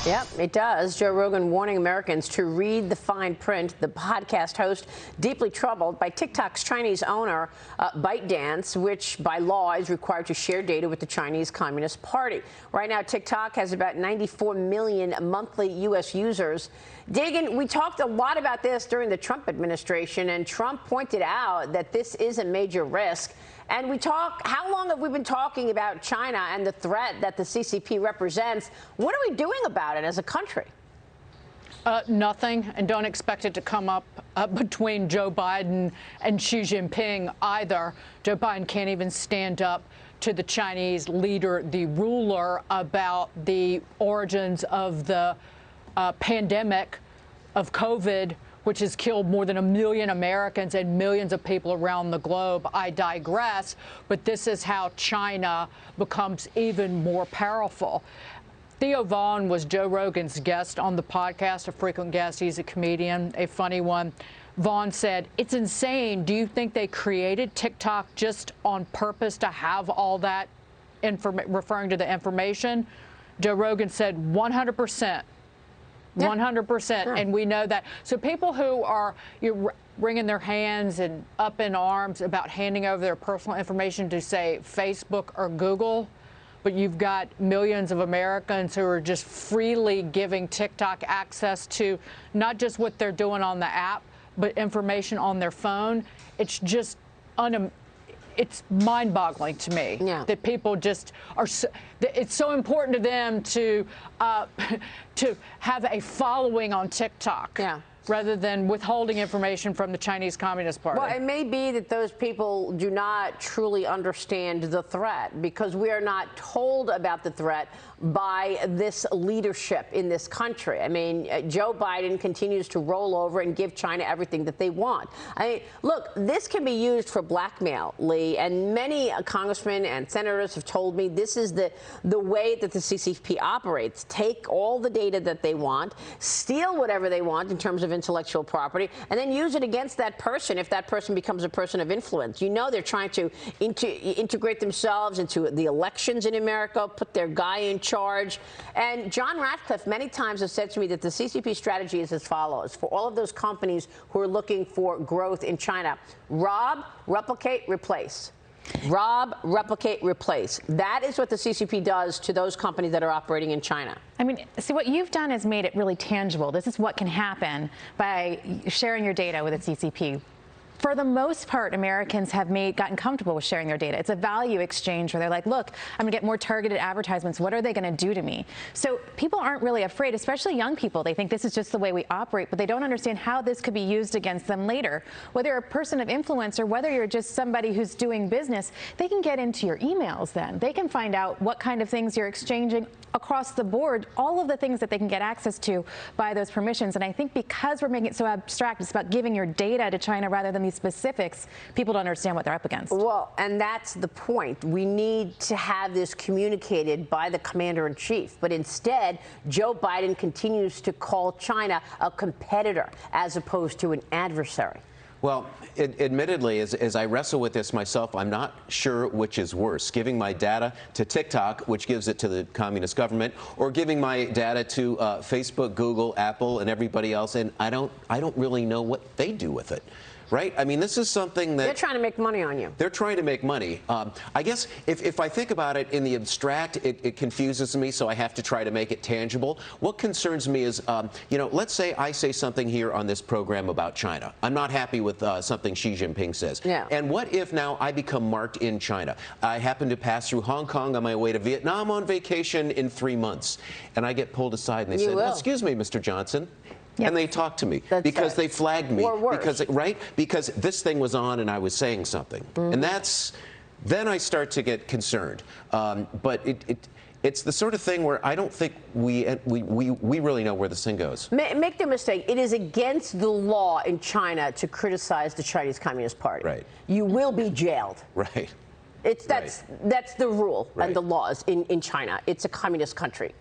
Yep, it does. Joe Rogan warning Americans to read the fine print. The podcast host deeply troubled by TikTok's Chinese owner, ByteDance, which by law is required to share data with the Chinese Communist Party. Right now, TikTok has about 94 million monthly U.S. users. Dagan, we talked a lot about this during the Trump administration, and Trump pointed out that this is a major risk. And how long have we been talking about China and the threat that the CCP represents? What are we doing about it as a country? Nothing, and don't expect it to come up between Joe Biden and Xi Jinping either. Joe Biden can't even stand up to the Chinese leader, the ruler, about the origins of the pandemic of COVID, which has killed more than 1 million Americans and millions of people around the globe. I digress, but this is how China becomes even more powerful. Theo Vaughn was Joe Rogan's guest on the podcast, a frequent guest. He's a comedian, a funny one. Vaughn said, "It's insane. Do you think they created TikTok just on purpose to have all that referring to the information?" Joe Rogan said 100%. 100%, sure. And we know that. So people who are wringing their hands and up in arms about handing over their personal information to, say, Facebook or Google, but you've got millions of Americans who are just freely giving TikTok access to not just what they're doing on the app, but information on their phone. It's just it's mind-boggling to me that people just are. It's so important to them to have a following on TikTok. Rather than withholding information from the Chinese Communist Party. Well, it may be that those people do not truly understand the threat because we are not told about the threat by this leadership in this country. I mean, Joe Biden continues to roll over and give China everything that they want. I mean, look, this can be used for blackmail, Lee, and many congressmen and senators have told me this is the way that the CCP operates. Take all the data that they want, steal whatever they want in terms of intellectual property, and then use it against that person if that person becomes a person of influence. You know they're trying to integrate themselves into the elections in America, put their guy in charge. And John Ratcliffe many times has said to me that the CCP strategy is as follows. For all of those companies who are looking for growth in China, rob, replicate, replace. Rob, replicate, replace. That is what the CCP does to those companies that are operating in China. I mean, see, what you've done is made it really tangible. This is what can happen by sharing your data with the CCP. For the most part, Americans have gotten comfortable with sharing their data. It's a value exchange where they're like, look, I'm going to get more targeted advertisements. What are they going to do to me? So people aren't really afraid, especially young people. They think this is just the way we operate, but they don't understand how this could be used against them later. Whether you're a person of influence or whether you're just somebody who's doing business, they can get into your emails then. They can find out what kind of things you're exchanging across the board, all of the things that they can get access to by those permissions. And I think because we're making it so abstract, it's about giving your data to China rather than these specifics, people don't understand what they're up against. Well, and that's the point. We need to have this communicated by the commander-in-chief. But instead, Joe Biden continues to call China a competitor as opposed to an adversary. Well, admittedly, as I wrestle with this myself, I'm not sure which is worse, giving my data to TikTok, which gives it to the communist government, or giving my data to Facebook, Google, Apple, and everybody else. And I don't really know what they do with it. Right? I mean, this is something that... They're trying to make money on you. They're trying to make money. I guess if I think about it in the abstract, it confuses me, so I have to try to make it tangible. What concerns me is, let's say I say something here on this program about China. I'm not happy with something Xi Jinping says. Yeah. And what if now I become marked in China? I happen to pass through Hong Kong on my way to Vietnam on vacation in 3 months. And I get pulled aside and they say, excuse me, Mr. Johnson. Yep. And they talk to me because they flagged me. Or worse. Because this thing was on and I was saying something. And then I start to get concerned. But it's the sort of thing where I don't think we really know where this thing goes. Make no mistake, it is against the law in China to criticize the Chinese Communist Party. Right. You will be jailed. Right. That's the rule and the laws in China. It's a communist country.